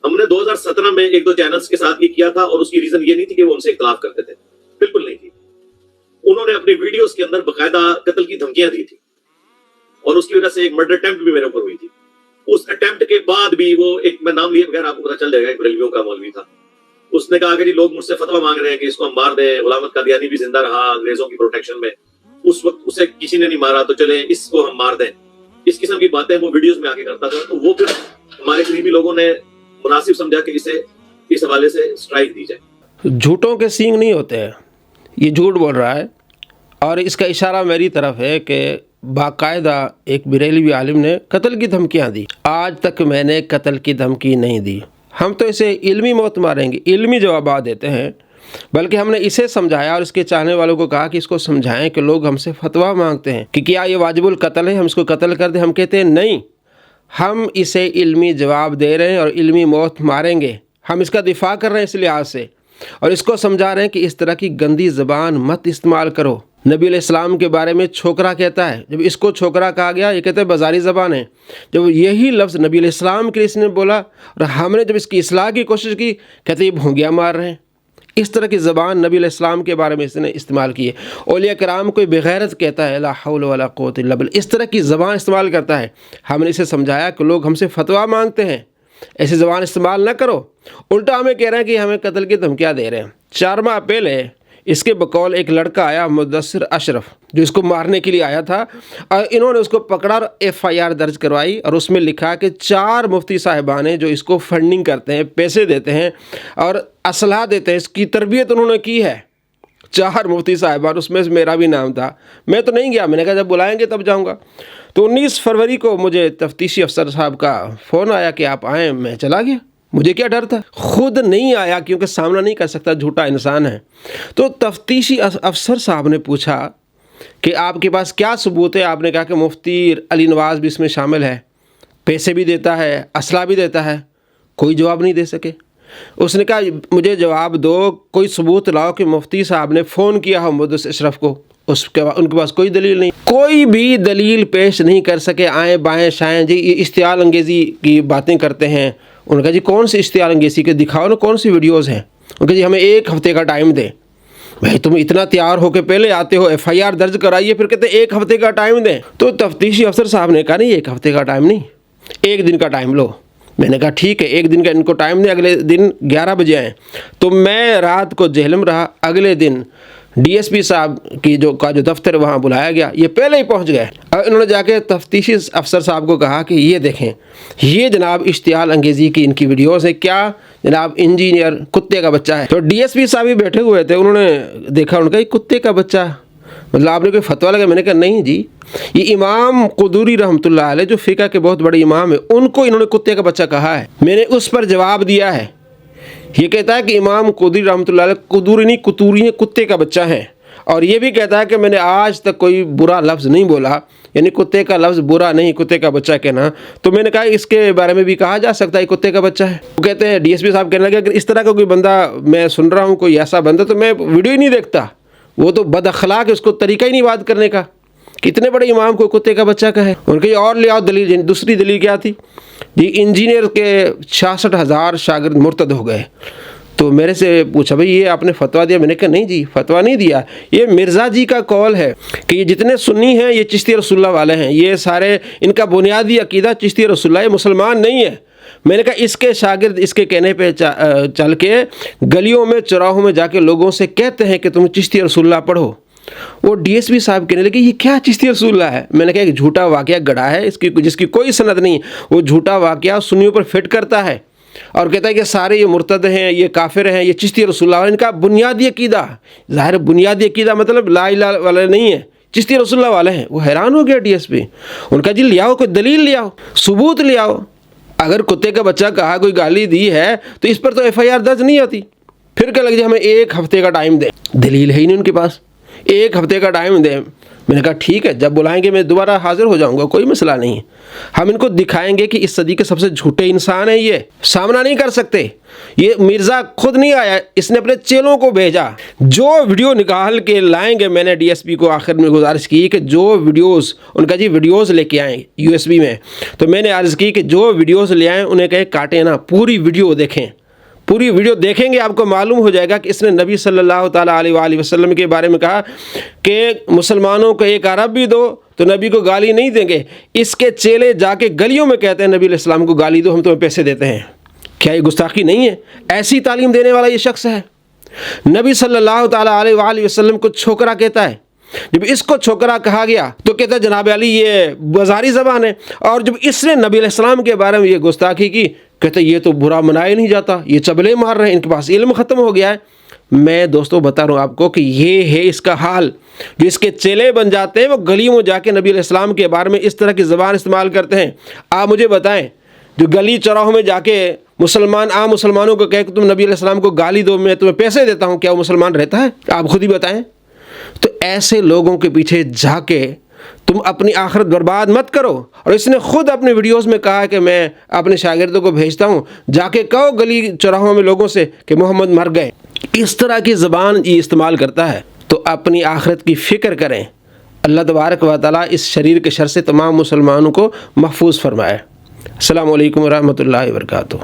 ہم نے 2017 میں ایک دو چینلز کے ساتھ یہ کیا تھا، اور اس کی ریزن یہ نہیں تھی کہ وہ ان سے اختلاف کرتے تھے، بالکل نہیں تھی. انہوں نے اپنی ویڈیوز کے اندر باقاعدہ قتل کی دھمکیاں دی تھی، اور اس کی وجہ سے ایک مرڈر اٹیمپٹ بھی میرے اوپر ہوئی تھی. اس اٹیمپٹ کے بعد بھی وہ ایک، میں نام لیے بغیر آپ کو پتا چل جائے گا، ایک بریلویوں کا مولوی تھا. اس نے کہا کہ جی لوگ مجھ سے فتویٰ مانگ رہے ہیں کہ اس کو ہم مار دیں. غلام احمد قادیانی بھی زندہ رہا انگریزوں کی پروٹیکشن میں، اس وقت اسے کسی نے نہیں مارا، تو چلیں اس کو ہم مار دیں. اس قسم کی باتیں وہ ویڈیوز میں آ کے کرتا تھا. تو وہ پھر ہمارے قریبی لوگوں نے مناسب سمجھا کہ اسے اس حوالے سے اسٹرائک دی جائے. جھوٹوں کے سینگ نہیں ہوتے ہیں، یہ جھوٹ بول رہا ہے، اور اس کا اشارہ میری طرف ہے کہ باقاعدہ ایک بریلوی عالم نے قتل کی دھمکیاں دی. آج تک میں نے قتل کی دھمکی نہیں دی. ہم تو اسے علمی موت ماریں گے، علمی جوابات دیتے ہیں. بلکہ ہم نے اسے سمجھایا اور اس کے چاہنے والوں کو کہا کہ اس کو سمجھائیں کہ لوگ ہم سے فتویٰ مانگتے ہیں کہ کیا یہ واجب القتل ہے، ہم اس کو قتل کر دیں. ہم کہتے ہیں نہیں، ہم اسے علمی جواب دے رہے ہیں اور علمی موت ماریں گے. ہم اس کا دفاع کر رہے ہیں اس لحاظ سے، اور اس کو سمجھا رہے ہیں کہ اس طرح کی گندی زبان مت استعمال کرو. نبی علیہ السلام کے بارے میں چھوکرا کہتا ہے، جب اس کو چھوکرا کہا گیا یہ کہتے ہیں بازاری زبان ہے. جب یہی لفظ نبی علیہ السلام کے لیے اس نے بولا اور ہم نے جب اس کی اصلاح کی کوشش کی، کہتے یہ بھونگیا مار رہے ہیں. اس طرح کی زبان نبی علیہ السلام کے بارے میں اس نے استعمال کی ہے. اولیاء کرام کوئی بغیرت کہتا ہے لا حول ولا قوت الا باللہ، اس طرح کی زبان استعمال کرتا ہے. ہم نے اسے سمجھایا کہ لوگ ہم سے فتویٰ مانگتے ہیں، ایسی زبان استعمال نہ کرو. الٹا ہمیں کہہ رہے ہیں کہ ہمیں قتل کی دھمکیاں دے رہے ہیں. 4 ماہ پہلے اس کے بقول ایک لڑکا آیا، مدثر اشرف، جو اس کو مارنے کے لیے آیا تھا، اور انہوں نے اس کو پکڑا اور FIR درج کروائی، اور اس میں لکھا کہ 4 مفتی صاحبان ہیں جو اس کو فنڈنگ کرتے ہیں، پیسے دیتے ہیں اور اسلحہ دیتے ہیں، اس کی تربیت انہوں نے کی ہے. 4 مفتی صاحبان، اس میں میرا بھی نام تھا. میں تو نہیں گیا، میں نے کہا جب بلائیں گے تب جاؤں گا. تو 19 فروری کو مجھے تفتیشی افسر صاحب کا فون آیا کہ آپ آئیں. میں چلا گیا، مجھے کیا ڈر تھا، خود نہیں آیا کیونکہ سامنا نہیں کر سکتا، جھوٹا انسان ہے. تو تفتیشی افسر صاحب نے پوچھا کہ آپ کے پاس کیا ثبوت ہے. آپ نے کہا کہ مفتی علی نواز بھی اس میں شامل ہے، پیسے بھی دیتا ہے، اسلحہ بھی دیتا ہے. کوئی جواب نہیں دے سکے. اس نے کہا مجھے جواب دو، کوئی ثبوت لاؤ کہ مفتی صاحب نے فون کیا ہو مدثر اشرف کو. ان کے پاس کوئی دلیل نہیں، کوئی بھی دلیل پیش نہیں کر سکے. آئیں بائیں شائیں جی یہ اشتعال انگیزی کی باتیں کرتے ہیں. انہوں نے کہا جی کون سی اشتعال انگیزی کے دکھاؤ نا، کون سی ویڈیوز ہیں. انہوں نے کہا جی ہمیں 1 ہفتے کا ٹائم دیں. بھائی تم اتنا تیار ہو کے پہلے آتے ہو، FIR درج کرائیے، پھر کہتے ہیں 1 ہفتے کا ٹائم دیں. تو تفتیشی افسر صاحب نے کہا نہیں 1 ہفتے کا ٹائم نہیں، 1 دن کا ٹائم لو. میں نے کہا ٹھیک ہے 1 دن کا ان کو ٹائم دیں، اگلے دن 11 بجے آئیں. تو میں رات کو جہلم رہا. اگلے دن DSP صاحب کی جو دفتر وہاں بلایا گیا، یہ پہلے ہی پہنچ گئے، اور انہوں نے جا کے تفتیشی افسر صاحب کو کہا کہ یہ دیکھیں یہ جناب اشتعال انگیزی کی ان کی ویڈیوز ہیں. کیا جناب انجینئر کتے کا بچہ ہے. تو DSP صاحب بھی بیٹھے ہوئے تھے، انہوں نے دیکھا، انہوں نے کہا یہ کتے کا بچہ مطلب آپ نے کوئی فتویٰ لگا. میں نے کہا نہیں جی، یہ امام قدوری رحمۃ اللہ علیہ جو فقہ کے بہت بڑے امام ہیں، ان کو انہوں نے کتے کا بچہ کہا ہے. میں نے اس پر جواب دیا ہے. یہ کہتا ہے کہ امام قدوری رحمۃ اللہ علیہ قدوری نہیں قطوری ہیں، کتے کا بچہ ہیں. اور یہ بھی کہتا ہے کہ میں نے آج تک کوئی برا لفظ نہیں بولا، یعنی کتے کا لفظ برا نہیں، کتے کا بچہ کہنا. تو میں نے کہا اس کے بارے میں بھی کہا جا سکتا ہے کتے کا بچہ ہے. وہ کہتے ہیں DSP صاحب کہنے لگے اگر اس طرح کا کوئی بندہ میں سن رہا ہوں، کوئی ایسا بندہ، تو میں ویڈیو ہی نہیں دیکھتا. وہ تو بد اخلاق ہے، اس کو طریقہ ہی نہیں بات کرنے کا. کتنے بڑے امام کو کتے کا بچہ کہے. ان کے اور لے آؤ دلیل. دوسری دلیل کیا تھی جی انجینئر کے 66,000 شاگرد مرتد ہو گئے. تو میرے سے پوچھا بھئی یہ آپ نے فتویٰ دیا. میں نے کہا نہیں جی فتویٰ نہیں دیا، یہ مرزا جی کا قول ہے کہ یہ جتنے سنی ہیں یہ چشتی رسول اللہ والے ہیں، یہ سارے ان کا بنیادی عقیدہ چشتی رسول اللہ، یہ مسلمان نہیں ہے. میں نے کہا اس کے شاگرد اس کے کہنے پہ چل کے گلیوں میں چوراہوں میں جا کے لوگوں سے کہتے ہیں کہ تم چشتی رسول اللہ پڑھو. وہ DSP صاحب کہنے لگے یہ کیا چشتی رسول اللہ ہے. میں نے کہا ایک جھوٹا واقعہ گڑا ہے، جس کی کوئی سند نہیں. وہ جھوٹا واقعہ سنیوں پر فٹ کرتا ہے اور کہتا ہے کہ سارے یہ مرتد ہیں، یہ کافر ہیں، یہ چشتی رسول اللہ. ان کا بنیادی عقیدہ، ظاہر بنیادی عقیدہ مطلب لا الہ والے نہیں ہے، چشتی رسول اللہ والے ہیں. وہ حیران ہو گیا DSP. ان کا جی لے آؤ، کوئی دلیل لے آؤ، ثبوت لے آؤ. اگر کتے کا بچہ کہا، کوئی گالی دی ہے تو اس پر تو FIR درج نہیں ہوتی. پھر کہنے لگے ہمیں 1 ہفتے کا ٹائم دیں. دلیل ہے ہی نہیں ان کے پاس. 1 ہفتے کا ٹائم دیں. میں نے کہا ٹھیک ہے، جب بلائیں گے میں دوبارہ حاضر ہو جاؤں گا، کوئی مسئلہ نہیں. ہم ان کو دکھائیں گے کہ اس صدی کے سب سے جھوٹے انسان ہیں، یہ سامنا نہیں کر سکتے. یہ مرزا خود نہیں آیا، اس نے اپنے چیلوں کو بھیجا. جو ویڈیو نکال کے لائیں گے، میں نے ڈی ایس پی کو آخر میں گزارش کی کہ جو ویڈیوز، ان کا جی ویڈیوز لے کے آئیں یو ایس بی میں، تو میں نے عرض کی کہ جو ویڈیوز لے آئیں انہیں کہیں کاٹیں نا، پوری ویڈیو دیکھیں. پوری ویڈیو دیکھیں گے آپ کو معلوم ہو جائے گا کہ اس نے نبی صلی اللہ تعالیٰ علیہ وآلہ وسلم کے بارے میں کہا کہ مسلمانوں کو ایک عرب بھی دو تو نبی کو گالی نہیں دیں گے. اس کے چیلے جا کے گلیوں میں کہتے ہیں نبی علیہ السلام کو گالی دو، ہم تمہیں پیسے دیتے ہیں. کیا یہ گستاخی نہیں ہے؟ ایسی تعلیم دینے والا یہ شخص ہے. نبی صلی اللہ تعالیٰ علیہ وآلہ وسلم کو چھوکرا کہتا ہے. جب اس کو چھوکرا کہا گیا تو کہتا ہے جناب علی یہ بازاری زبان ہے. اور جب اس نے نبی علیہ السلام کے بارے میں یہ گستاخی کی، کہتے یہ تو برا منایا نہیں جاتا، یہ چبلے مار رہے ہیں، ان کے پاس علم ختم ہو گیا ہے. میں دوستوں بتا رہا ہوں آپ کو کہ یہ ہے اس کا حال. جو اس کے چیلے بن جاتے ہیں وہ گلیوں میں جا کے نبی علیہ السلام کے بارے میں اس طرح کی زبان استعمال کرتے ہیں. آپ مجھے بتائیں، جو گلی چوراہوں میں جا کے عام مسلمانوں کو کہے کہ تم نبی علیہ السلام کو گالی دو، میں تمہیں پیسے دیتا ہوں، کیا وہ مسلمان رہتا ہے؟ آپ خود ہی بتائیں. تو ایسے لوگوں کے پیچھے جا کے تم اپنی آخرت برباد مت کرو. اور اس نے خود اپنے ویڈیوز میں کہا کہ میں اپنے شاگردوں کو بھیجتا ہوں، جا کے کہو گلی چوراہوں میں لوگوں سے کہ محمد مر گئے. اس طرح کی زبان یہ استعمال کرتا ہے. تو اپنی آخرت کی فکر کریں. اللہ تبارک و تعالیٰ اس شریر کے شر سے تمام مسلمانوں کو محفوظ فرمائے. السلام علیکم ورحمۃ اللہ وبرکاتہ.